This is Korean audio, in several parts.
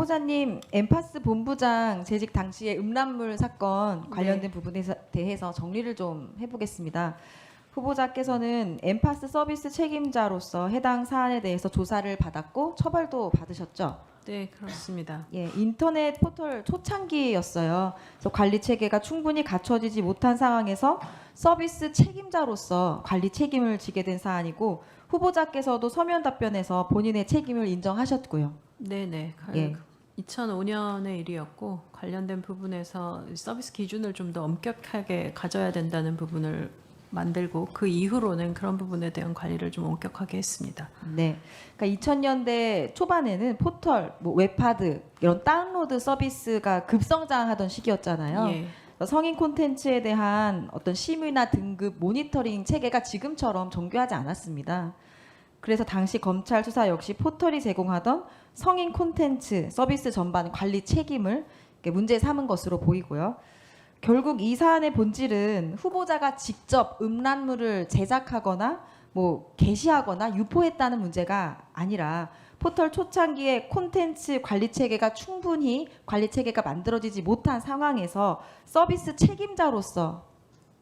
후보자님, 엠파스 본부장 재직 당시의 음란물 사건 관련된 부분에 대해서 정리를 좀 해보겠습니다. 후보자께서는 엠파스 서비스 책임자로서 해당 사안에 대해서 조사를 받았고 처벌도 받으셨죠? 네, 그렇습니다. 예, 인터넷 포털 초창기였어요. 그래서 관리 체계가 충분히 갖춰지지 못한 상황에서 서비스 책임자로서 관리 책임을 지게 된 사안이고 후보자께서도 서면 답변에서 본인의 책임을 인정하셨고요. 네네. 예. 2005년의 일이었고 관련된 부분에서 서비스 기준을 좀 더 엄격하게 가져야 된다는 부분을 만들고 그 이후로는 그런 부분에 대한 관리를 좀 엄격하게 했습니다. 네, 그러니까 2000년대 초반에는 포털, 뭐 웹하드 이런 다운로드 서비스가 급성장하던 시기였잖아요. 예. 성인 콘텐츠에 대한 어떤 심의나 등급 모니터링 체계가 지금처럼 정교하지 않았습니다. 그래서 당시 검찰 수사 역시 포털이 제공하던 성인 콘텐츠 서비스 전반 관리 책임을 문제 삼은 것으로 보이고요. 결국 이 사안의 본질은 후보자가 직접 음란물을 제작하거나 뭐 게시하거나 유포했다는 문제가 아니라 포털 초창기에 콘텐츠 관리 체계가 충분히 관리 체계가 만들어지지 못한 상황에서 서비스 책임자로서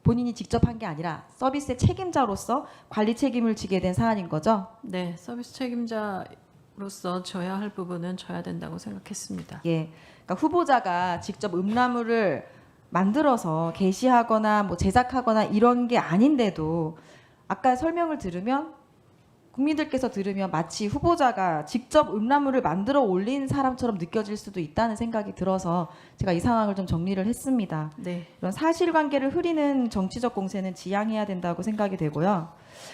본인이 직접 한 게 아니라 서비스의 책임자로서 관리 책임을 지게 된 사안인 거죠. 네, 서비스 책임자로서 져야 할 부분은 져야 된다고 생각했습니다. 예, 그러니까 후보자가 직접 음란물을 만들어서 게시하거나 뭐 제작하거나 이런 게 아닌데도 아까 설명을 들으면 국민들께서 들으면 마치 후보자가 직접 음란물을 만들어 올린 사람처럼 느껴질 수도 있다는 생각이 들어서 제가 이 상황을 좀 정리를 했습니다. 네. 이런 사실관계를 흐리는 정치적 공세는 지양해야 된다고 생각이 되고요.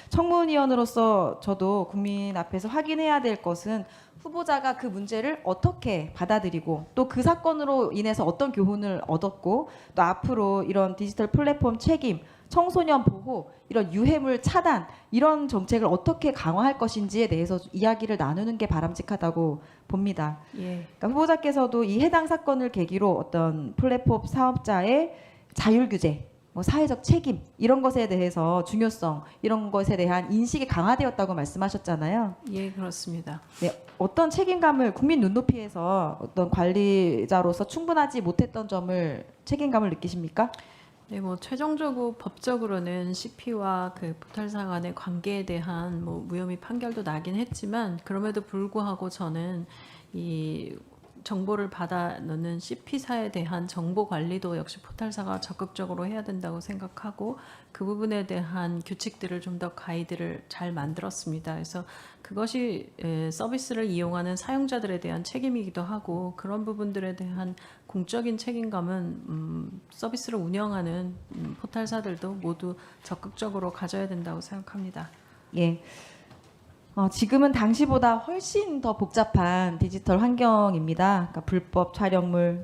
청문위원으로서 저도 국민 앞에서 확인해야 될 것은 후보자가 그 문제를 어떻게 받아들이고 또 그 사건으로 인해서 어떤 교훈을 얻었고 또 앞으로 이런 디지털 플랫폼 책임, 청소년 보호, 이런 유해물 차단 이런 정책을 어떻게 강화할 것인지에 대해서 이야기를 나누는 게 바람직하다고 봅니다. 예. 그러니까 후보자께서도 이 해당 사건을 계기로 어떤 플랫폼 사업자의 자율 규제, 뭐 사회적 책임 이런 것에 대해서 중요성 이런 것에 대한 인식이 강화되었다고 말씀하셨잖아요. 예, 그렇습니다. 네, 어떤 책임감을 국민 눈높이에서 어떤 관리자로서 충분하지 못했던 점을 책임감을 느끼십니까? 네, 뭐 최종적으로 법적으로는 CP와 그 포털사 간의 관계에 대한 뭐 무혐의 판결도 나긴 했지만 그럼에도 불구하고 저는 이 정보를 받아 넣는 CP사에 대한 정보 관리도 역시 포털사가 적극적으로 해야 된다고 생각하고 그 부분에 대한 규칙들을 좀 더 가이드를 잘 만들었습니다. 그래서 그것이 서비스를 이용하는 사용자들에 대한 책임이기도 하고 그런 부분들에 대한 공적인 책임감은 서비스를 운영하는 포털사들도 모두 적극적으로 가져야 된다고 생각합니다. 예. 지금은 당시보다 훨씬 더 복잡한 디지털 환경입니다. 그러니까 불법 촬영물,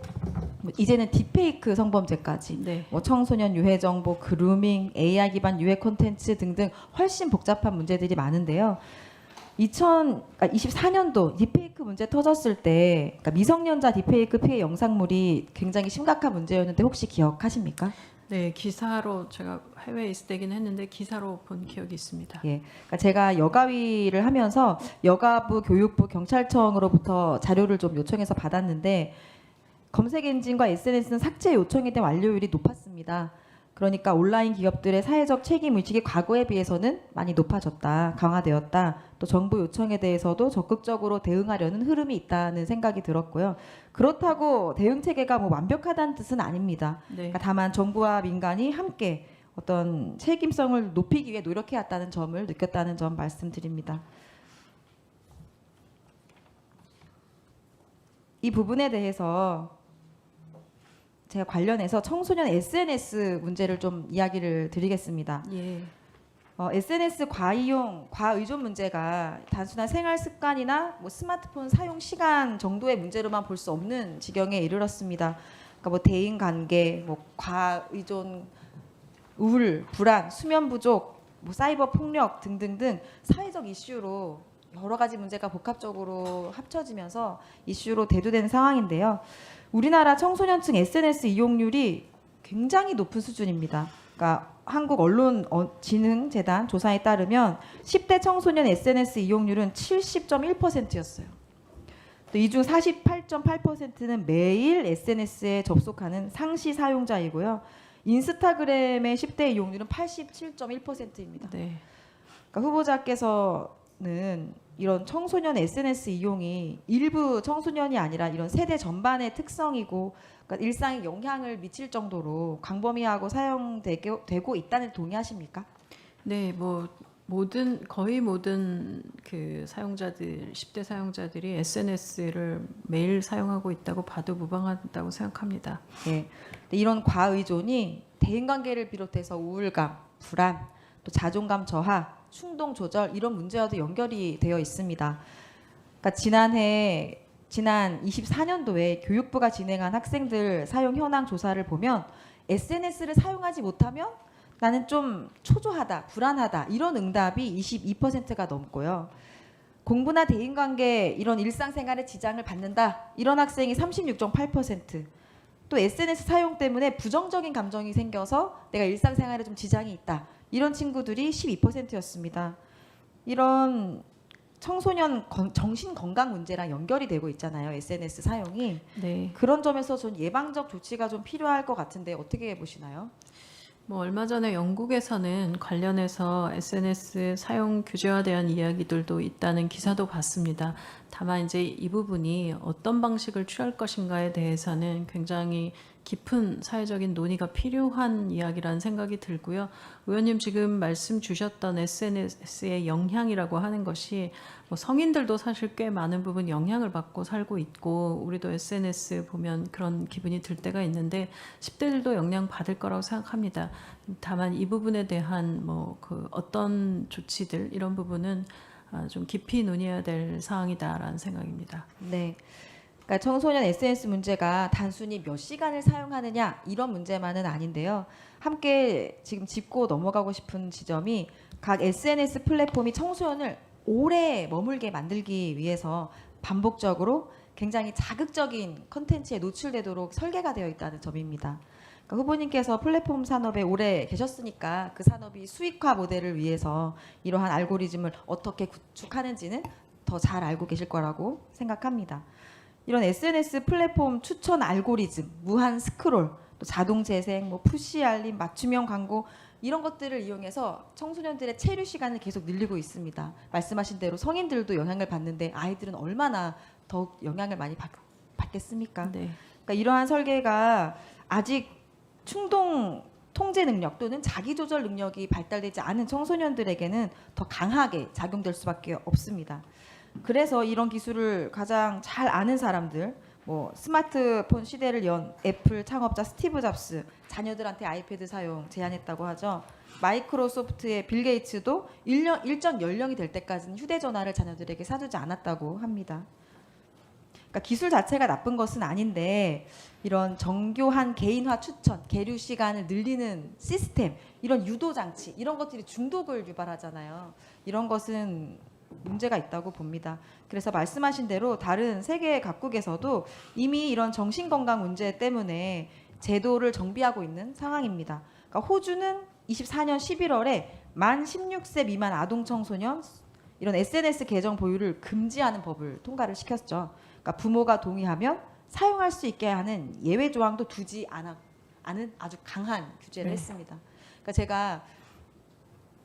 뭐 이제는 딥페이크 성범죄까지, 네. 뭐 청소년 유해 정보, 그루밍, AI 기반 유해 콘텐츠 등등 훨씬 복잡한 문제들이 많은데요. 2024년도 딥페이크 문제 터졌을 때, 그러니까 미성년자 딥페이크 피해 영상물이 굉장히 심각한 문제였는데 혹시 기억하십니까? 네, 기사로 제가 해외에 있을 때긴 했는데 기사로 본 기억이 있습니다. 예, 그러니까 제가 여가위를 하면서 여가부, 교육부, 경찰청으로부터 자료를 좀 요청해서 받았는데 검색 엔진과 SNS는 삭제 요청에 대한 완료율이 높았습니다. 그러니까 온라인 기업들의 사회적 책임 의식이 과거에 비해서는 많이 높아졌다, 강화되었다. 또 정부 요청에 대해서도 적극적으로 대응하려는 흐름이 있다는 생각이 들었고요. 그렇다고 대응 체계가 뭐 완벽하다는 뜻은 아닙니다. 네. 그러니까 다만 정부와 민간이 함께 어떤 책임성을 높이기 위해 노력해 왔다는 점을 느꼈다는 점 말씀드립니다. 이 부분에 대해서 제가 관련해서 청소년 SNS 문제를 좀 이야기를 드리겠습니다. 예. SNS 과이용, 과의존 문제가 단순한 생활 습관이나 뭐 스마트폰 사용 시간 정도의 문제로만 볼 수 없는 지경에 이르렀습니다. 그러니까 뭐 대인 관계, 뭐 과의존, 우울, 불안, 수면 부족, 뭐 사이버 폭력 등등등 사회적 이슈로 여러 가지 문제가 복합적으로 합쳐지면서 이슈로 대두되는 상황인데요. 우리나라 청소년층 SNS 이용률이 굉장히 높은 수준입니다. 그러니까 한국언론진흥재단 조사에 따르면 10대 청소년 SNS 이용률은 70.1%였어요. 또 이 중 48.8%는 매일 SNS에 접속하는 상시 사용자이고요. 인스타그램의 10대 이용률은 87.1%입니다. 네. 그러니까 후보자께서는 이런 청소년 SNS 이용이 일부 청소년이 아니라 이런 세대 전반의 특성이고, 그러니까 일상에 영향을 미칠 정도로 광범위하고 사용되고 있다는 동의하십니까? 네, 뭐 거의 모든 그 사용자들, 10대 사용자들이 SNS를 매일 사용하고 있다고 봐도 무방하다고 생각합니다. 네. 이런 과의존이 대인관계를 비롯해서 우울감, 불안, 또 자존감 저하, 충동 조절 이런 문제와도 연결이 되어 있습니다. 그러니까 지난 24년도에 교육부가 진행한 학생들 사용 현황 조사를 보면 SNS를 사용하지 못하면 나는 좀 초조하다, 불안하다 이런 응답이 22%가 넘고요. 공부나 대인관계 이런 일상생활에 지장을 받는다 이런 학생이 36.8%. 또 SNS 사용 때문에 부정적인 감정이 생겨서 내가 일상생활에 좀 지장이 있다 이런 친구들이 12%였습니다. 이런 청소년 정신 건강 문제랑 연결이 되고 있잖아요. SNS 사용이. 네. 그런 점에서 전 예방적 조치가 좀 필요할 것 같은데 어떻게 보시나요? 뭐 얼마 전에 영국에서는 관련해서 SNS 사용 규제와 대한 이야기들도 있다는 기사도 봤습니다. 다만 이제 이 부분이 어떤 방식을 취할 것인가에 대해서는 굉장히 깊은 사회적인 논의가 필요한 이야기라는 생각이 들고요. 의원님 지금 말씀 주셨던 SNS의 영향이라고 하는 것이 뭐 성인들도 사실 꽤 많은 부분 영향을 받고 살고 있고 우리도 SNS 보면 그런 기분이 들 때가 있는데 10대들도 영향 받을 거라고 생각합니다. 다만 이 부분에 대한 뭐 그 어떤 조치들 이런 부분은 좀 깊이 논의해야 될 사항이다라는 생각입니다. 네. 그러니까 청소년 SNS 문제가 단순히 몇 시간을 사용하느냐 이런 문제만은 아닌데요. 함께 지금 짚고 넘어가고 싶은 지점이 각 SNS 플랫폼이 청소년을 오래 머물게 만들기 위해서 반복적으로 굉장히 자극적인 컨텐츠에 노출되도록 설계가 되어 있다는 점입니다. 그러니까 후보님께서 플랫폼 산업에 오래 계셨으니까 그 산업이 수익화 모델을 위해서 이러한 알고리즘을 어떻게 구축하는지는 더 잘 알고 계실 거라고 생각합니다. 이런 SNS 플랫폼 추천 알고리즘, 무한 스크롤, 또 자동 재생, 뭐 푸시 알림, 맞춤형 광고 이런 것들을 이용해서 청소년들의 체류 시간을 계속 늘리고 있습니다. 말씀하신 대로 성인들도 영향을 받는데 아이들은 얼마나 더욱 영향을 많이 받겠습니까? 네. 그러니까 이러한 설계가 아직 충동 통제 능력 또는 자기 조절 능력이 발달되지 않은 청소년들에게는 더 강하게 작용될 수밖에 없습니다. 그래서 이런 기술을 가장 잘 아는 사람들, 뭐 스마트폰 시대를 연 애플 창업자 스티브 잡스 자녀들한테 아이패드 사용 제한했다고 하죠. 마이크로소프트의 빌 게이츠도 일정 연령이 될 때까지는 휴대전화를 자녀들에게 사주지 않았다고 합니다. 그러니까 기술 자체가 나쁜 것은 아닌데 이런 정교한 개인화 추천, 계류 시간을 늘리는 시스템, 이런 유도 장치 이런 것들이 중독을 유발하잖아요. 이런 것은 문제가 있다고 봅니다. 그래서 말씀하신 대로 다른 세계 각국에서도 이미 이런 정신건강 문제 때문에 제도를 정비하고 있는 상황입니다. 그러니까 호주는 24년 11월에 만 16세 미만 아동 청소년 이런 SNS 계정 보유를 금지하는 법을 통과를 시켰죠. 그러니까 부모가 동의하면 사용할 수 있게 하는 예외 조항도 두지 않은 아주 강한 규제를 네. 했습니다. 그러니까 제가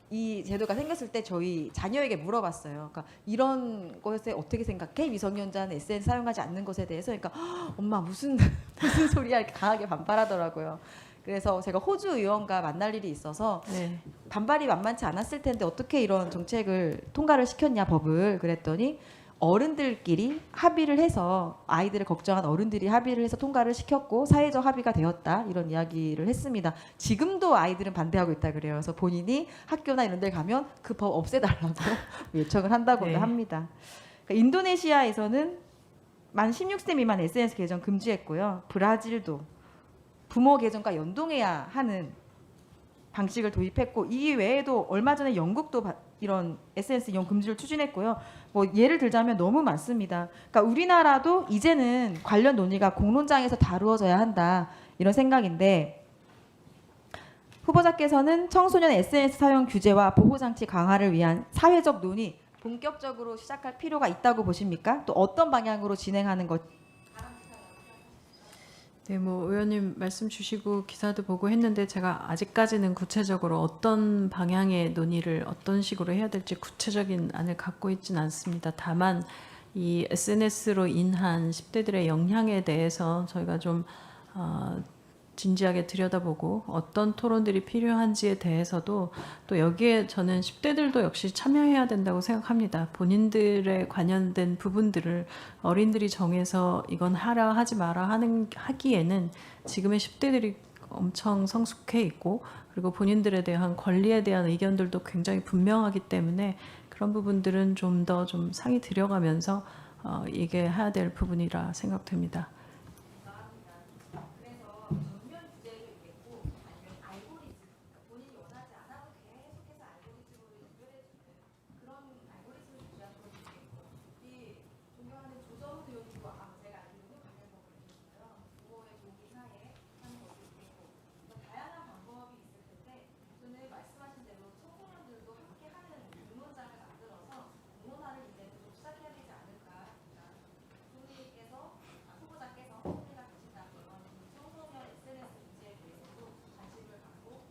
이 제도가 생겼을 때 저희 자녀에게 물어봤어요. 그러니까 이런 것에 어떻게 생각해? 미성년자는 SNS 사용하지 않는 것에 대해서. 그러니까 엄마 무슨 소리야 이렇게 강하게 반발하더라고요. 그래서 제가 호주 의원과 만날 일이 있어서 네. 반발이 만만치 않았을 텐데 어떻게 이런 정책을 통과를 시켰냐 법을 그랬더니 어른들끼리 합의를 해서 아이들을 걱정한 어른들이 합의를 해서 통과를 시켰고 사회적 합의가 되었다 이런 이야기를 했습니다. 지금도 아이들은 반대하고 있다 그래요. 그래서 본인이 학교나 이런 데 가면 그 법 없애달라고 요청을 한다고 네. 합니다. 그러니까 인도네시아에서는 만 16세 미만 SNS 계정 금지했고요. 브라질도 부모 계정과 연동해야 하는 방식을 도입했고 이 외에도 얼마 전에 영국도 이런 SNS 이용 금지를 추진했고요. 뭐 예를 들자면 너무 많습니다. 그러니까 우리나라도 이제는 관련 논의가 공론장에서 다루어져야 한다 이런 생각인데 후보자께서는 청소년 SNS 사용 규제와 보호 장치 강화를 위한 사회적 논의 본격적으로 시작할 필요가 있다고 보십니까? 또 어떤 방향으로 진행하는 것? 네, 뭐 의원님 말씀 주시고 기사도 보고 했는데 제가 아직까지는 구체적으로 어떤 방향의 논의를 어떤 식으로 해야 될지 구체적인 안을 갖고 있지는 않습니다. 다만 이 SNS로 인한 10대들의 영향에 대해서 저희가 좀 진지하게 들여다보고 어떤 토론들이 필요한지에 대해서도 또 여기에 저는 10대들도 역시 참여해야 된다고 생각합니다. 본인들의 관련된 부분들을 어린들이 정해서 이건 하라 하지 마라 하기에는 지금의 10대들이 엄청 성숙해 있고 그리고 본인들에 대한 권리에 대한 의견들도 굉장히 분명하기 때문에 그런 부분들은 좀 더 좀 상의 들여가면서 얘기해야 될 부분이라 생각됩니다.